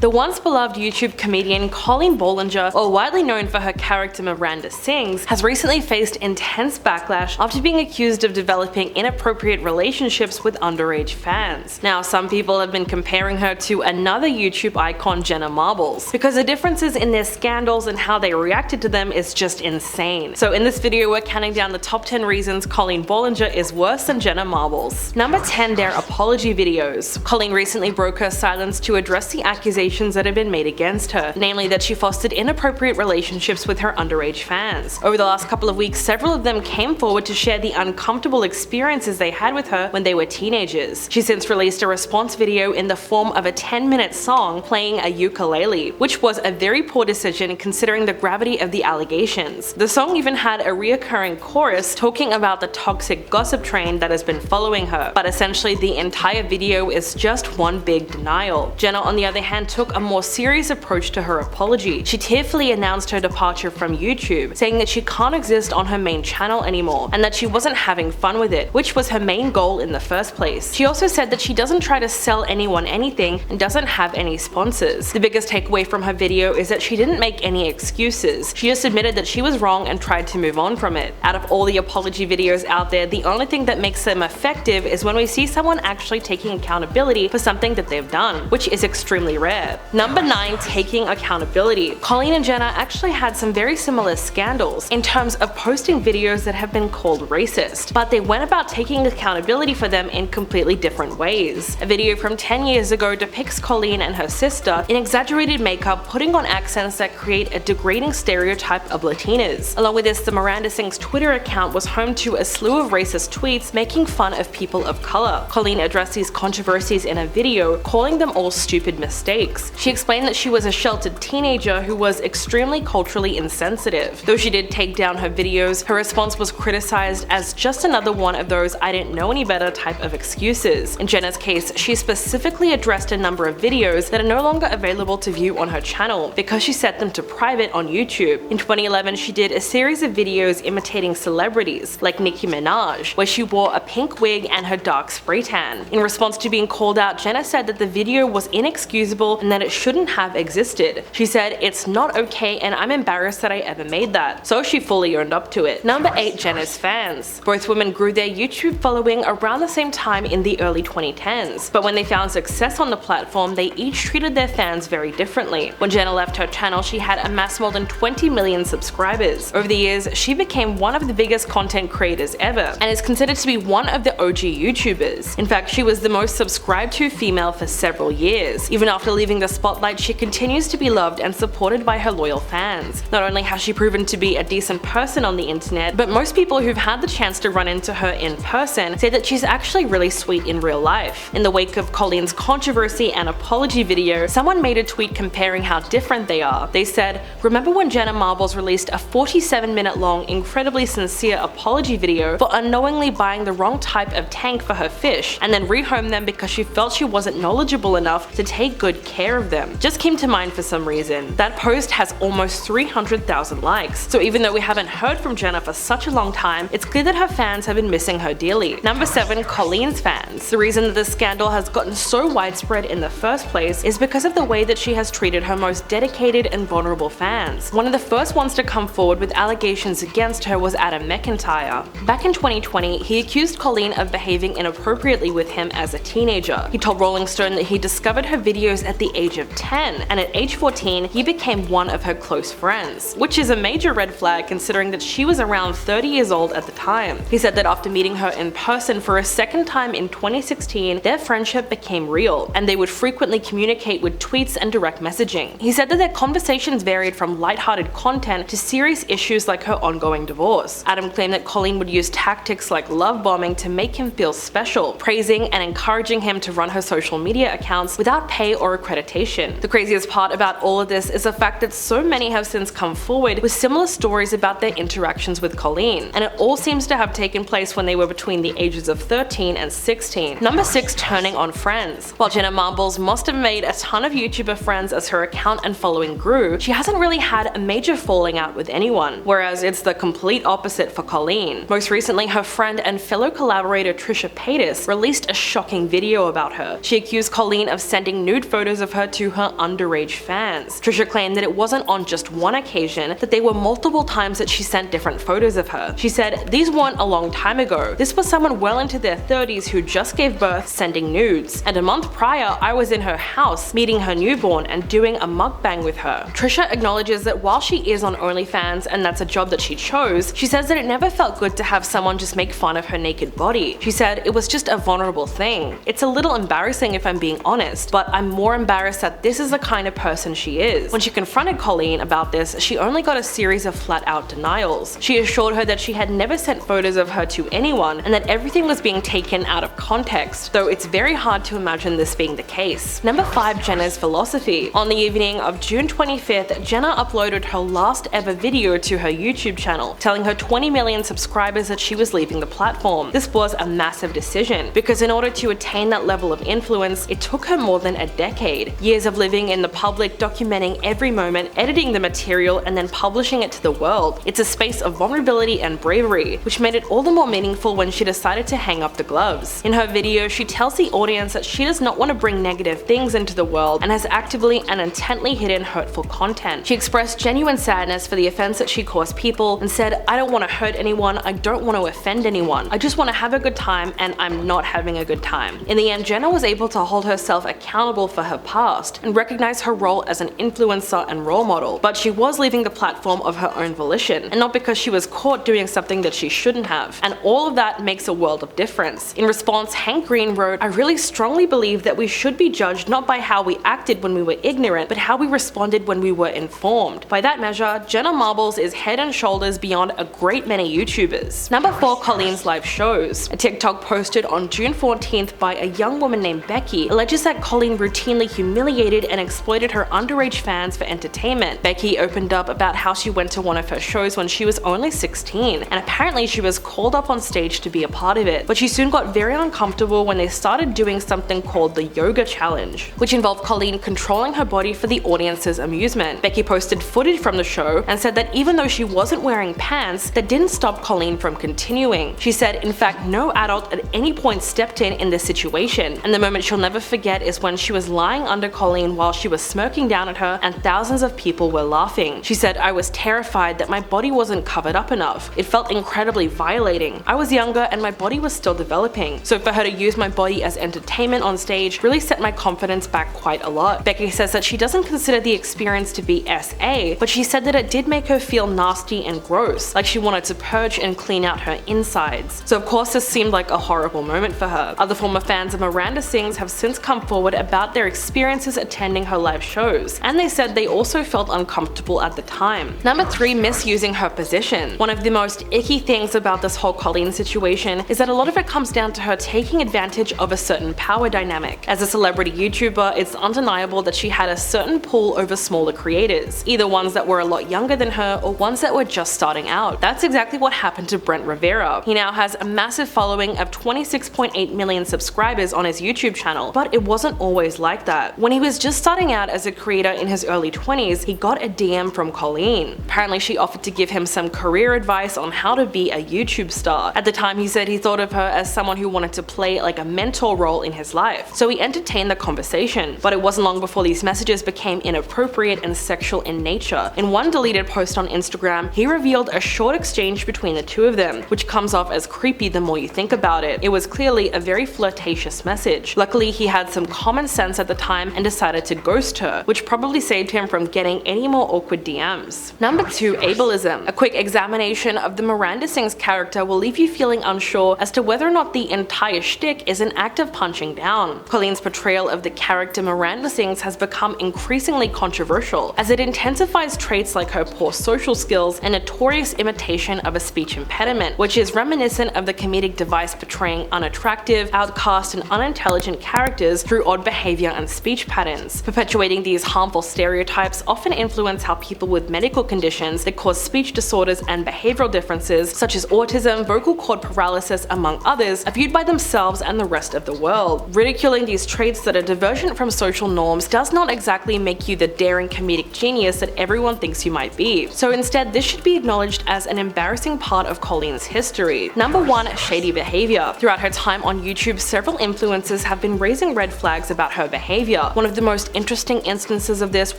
The once beloved YouTube comedian Colleen Ballinger, or widely known for her character Miranda Sings, has recently faced intense backlash after being accused of developing inappropriate relationships with underage fans. Now, some people have been comparing her to another YouTube icon, Jenna Marbles, because the differences in their scandals and how they reacted to them is just insane. So in this video, we're counting down the top 10 reasons Colleen Ballinger is worse than Jenna Marbles. Number 10, their apology videos. Colleen recently broke her silence to address the accusations that have been made against her, namely that she fostered inappropriate relationships with her underage fans. Over the last couple of weeks, several of them came forward to share the uncomfortable experiences they had with her when they were teenagers. She since released a response video in the form of a 10-minute song playing a ukulele, which was a very poor decision considering the gravity of the allegations. The song even had a reoccurring chorus talking about the toxic gossip train that has been following her, but essentially the entire video is just one big denial. Jenna, on the other hand, took a more serious approach to her apology. She tearfully announced her departure from YouTube, saying that she can't exist on her main channel anymore, and that she wasn't having fun with it, which was her main goal in the first place. She also said that she doesn't try to sell anyone anything and doesn't have any sponsors. The biggest takeaway from her video is that she didn't make any excuses. She just admitted that she was wrong and tried to move on from it. Out of all the apology videos out there, the only thing that makes them effective is when we see someone actually taking accountability for something that they've done, which is extremely rare. Number 9, taking accountability. Colleen and Jenna actually had some very similar scandals in terms of posting videos that have been called racist, but they went about taking accountability for them in completely different ways. A video from 10 years ago depicts Colleen and her sister in exaggerated makeup putting on accents that create a degrading stereotype of Latinas. Along with this, the Miranda Sings Twitter account was home to a slew of racist tweets making fun of people of color. Colleen addressed these controversies in a video, calling them all stupid mistakes. She explained that she was a sheltered teenager who was extremely culturally insensitive. Though she did take down her videos, her response was criticized as just another one of those I didn't know any better type of excuses. In Jenna's case, she specifically addressed a number of videos that are no longer available to view on her channel because she set them to private on YouTube. In 2011, she did a series of videos imitating celebrities like Nicki Minaj, where she wore a pink wig and her dark spray tan. In response to being called out, Jenna said that the video was inexcusable and that it shouldn't have existed. She said, "It's not okay and I'm embarrassed that I ever made that." So she fully owned up to it. Number 8, Jenna's fans. Both women grew their YouTube following around the same time in the early 2010s, but when they found success on the platform, they each treated their fans very differently. When Jenna left her channel, she had amassed more than 20 million subscribers. Over the years, she became one of the biggest content creators ever, and is considered to be one of the OG YouTubers. In fact, she was the most subscribed to female for several years. Even after leaving the spotlight, she continues to be loved and supported by her loyal fans. Not only has she proven to be a decent person on the internet, but most people who've had the chance to run into her in person say that she's actually really sweet in real life. In the wake of Colleen's controversy and apology video, someone made a tweet comparing how different they are. They said, "Remember when Jenna Marbles released a 47-minute long, incredibly sincere apology video for unknowingly buying the wrong type of tank for her fish, and then rehomed them because she felt she wasn't knowledgeable enough to take good care of them?" Just came to mind for some reason. That post has almost 300,000 likes, so even though we haven't heard from Jenna for such a long time, it's clear that her fans have been missing her dearly. Number 7, Colleen's fans. The reason that the scandal has gotten so widespread in the first place is because of the way that she has treated her most dedicated and vulnerable fans. One of the first ones to come forward with allegations against her was Adam McIntyre. Back in 2020, he accused Colleen of behaving inappropriately with him as a teenager. He told Rolling Stone that he discovered her videos at the age of 10, and at age 14, he became one of her close friends, which is a major red flag considering that she was around 30 years old at the time. He said that after meeting her in person for a second time in 2016, their friendship became real, and they would frequently communicate with tweets and direct messaging. He said that their conversations varied from lighthearted content to serious issues like her ongoing divorce. Adam claimed that Colleen would use tactics like love bombing to make him feel special, praising and encouraging him to run her social media accounts without pay or accreditation. The craziest part about all of this is the fact that so many have since come forward with similar stories about their interactions with Colleen, and it all seems to have taken place when they were between the ages of 13 and 16. Number 6, turning on friends. While Jenna Marbles must have made a ton of YouTuber friends as her account and following grew, she hasn't really had a major falling out with anyone, whereas it's the complete opposite for Colleen. Most recently, her friend and fellow collaborator Trisha Paytas released a shocking video about her. She accused Colleen of sending nude photos of her to her underage fans. Trisha claimed that it wasn't on just one occasion, that they were multiple times that she sent different photos of her. She said, "These weren't a long time ago. This was someone well into their 30s who just gave birth sending nudes. And a month prior, I was in her house meeting her newborn and doing a mukbang with her." Trisha acknowledges that while she is on OnlyFans and that's a job that she chose, she says that it never felt good to have someone just make fun of her naked body. She said, "It was just a vulnerable thing. It's a little embarrassing if I'm being honest, but I'm more embarrassed that this is the kind of person she is." When she confronted Colleen about this, she only got a series of flat-out denials. She assured her that she had never sent photos of her to anyone and that everything was being taken out of context, though it's very hard to imagine this being the case. Number 5. Jenna's philosophy. On the evening of June 25th, Jenna uploaded her last ever video to her YouTube channel, telling her 20 million subscribers that she was leaving the platform. This was a massive decision, because in order to attain that level of influence, it took her more than a decade. Years of living in the public, documenting every moment, editing the material, and then publishing it to the world. It's a space of vulnerability and bravery, which made it all the more meaningful when she decided to hang up the gloves. In her video, she tells the audience that she does not want to bring negative things into the world and has actively and intently hidden hurtful content. She expressed genuine sadness for the offense that she caused people and said, "I don't want to hurt anyone, I don't want to offend anyone. I just want to have a good time and I'm not having a good time." In the end, Jenna was able to hold herself accountable for her past and recognize her role as an influencer and role model, but she was leaving the platform of her own volition, and not because she was caught doing something that she shouldn't have. And all of that makes a world of difference. In response, Hank Green wrote, "I really strongly believe that we should be judged not by how we acted when we were ignorant, but how we responded when we were informed. By that measure, Jenna Marbles is head and shoulders beyond a great many YouTubers." Number 4. Colleen's live shows. A TikTok posted on June 14th by a young woman named Becky alleges that Colleen routinely humiliated and exploited her underage fans for entertainment. Becky opened up about how she went to one of her shows when she was only 16, and apparently she was called up on stage to be a part of it, but she soon got very uncomfortable when they started doing something called the yoga challenge, which involved Colleen controlling her body for the audience's amusement. Becky posted footage from the show and said that even though she wasn't wearing pants, that didn't stop Colleen from continuing. She said, in fact, no adult at any point stepped in this situation, and the moment she'll never forget is when she was lying under Colleen while she was smirking down at her and thousands of people were laughing. She said, "I was terrified that my body wasn't covered up enough. It felt incredibly violating. I was younger and my body was still developing. So for her to use my body as entertainment on stage really set my confidence back quite a lot." Becky says that she doesn't consider the experience to be SA, but she said that it did make her feel nasty and gross, like she wanted to purge and clean out her insides. So of course this seemed like a horrible moment for her. Other former fans of Miranda Sings have since come forward about their experiences attending her live shows, and they said they also felt uncomfortable at the time. Number 3. Misusing her position. One of the most icky things about this whole Colleen situation is that a lot of it comes down to her taking advantage of a certain power dynamic. As a celebrity YouTuber, it's undeniable that she had a certain pull over smaller creators, either ones that were a lot younger than her or ones that were just starting out. That's exactly what happened to Brent Rivera. He now has a massive following of 26.8 million subscribers on his YouTube channel, but it wasn't always like that. When he was just starting out as a creator in his early 20s, he got a DM from Colleen. Apparently she offered to give him some career advice on how to be a YouTube star. At the time he said he thought of her as someone who wanted to play like a mentor role in his life, so he entertained the conversation. But it wasn't long before these messages became inappropriate and sexual in nature. In one deleted post on Instagram, he revealed a short exchange between the two of them, which comes off as creepy the more you think about it. It was clearly a very flirtatious message. Luckily he had some common sense at the time and decided to ghost her, which probably saved him from getting any more awkward DMs. Number 2. Ableism. A quick examination of the Miranda Sings character will leave you feeling unsure as to whether or not the entire shtick is an act of punching down. Colleen's portrayal of the character Miranda Sings has become increasingly controversial, as it intensifies traits like her poor social skills and notorious imitation of a speech impediment, which is reminiscent of the comedic device portraying unattractive, outcast, and unintelligent characters through odd behavior and speech patterns. Perpetuating these harmful stereotypes often influence how people with medical conditions that cause speech disorders and behavioral differences, such as autism, vocal cord paralysis, among others, are viewed by themselves and the rest of the world. Ridiculing these traits that are divergent from social norms does not exactly make you the daring comedic genius that everyone thinks you might be. So instead, this should be acknowledged as an embarrassing part of Colleen's history. Number 1. Shady Behavior. Throughout her time on YouTube, several influencers have been raising red flags about her behavior. behavior. One of the most interesting instances of this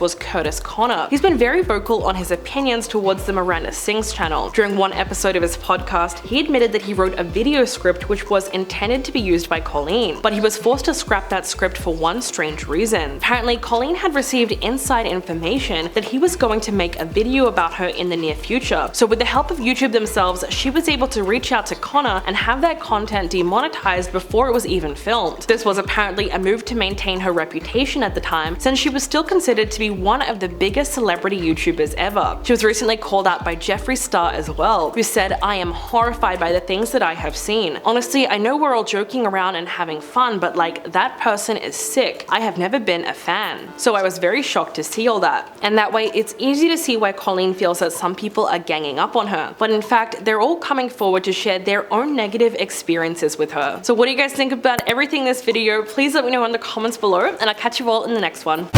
was Curtis Connor. He's been very vocal on his opinions towards the Miranda Sings channel. During one episode of his podcast, he admitted that he wrote a video script which was intended to be used by Colleen, but he was forced to scrap that script for one strange reason. Apparently, Colleen had received inside information that he was going to make a video about her in the near future. So with the help of YouTube themselves, she was able to reach out to Connor and have that content demonetized before it was even filmed. This was apparently a move to maintain her reputation at the time, since she was still considered to be one of the biggest celebrity YouTubers ever. She was recently called out by Jeffree Star as well, who said, "I am horrified by the things that I have seen. Honestly, I know we're all joking around and having fun, but like, that person is sick. I have never been a fan." So I was very shocked to see all that. And that way, it's easy to see why Colleen feels that some people are ganging up on her. But in fact, they're all coming forward to share their own negative experiences with her. So what do you guys think about everything in this video? Please let me know in the comments below, and I'll catch you all in the next one.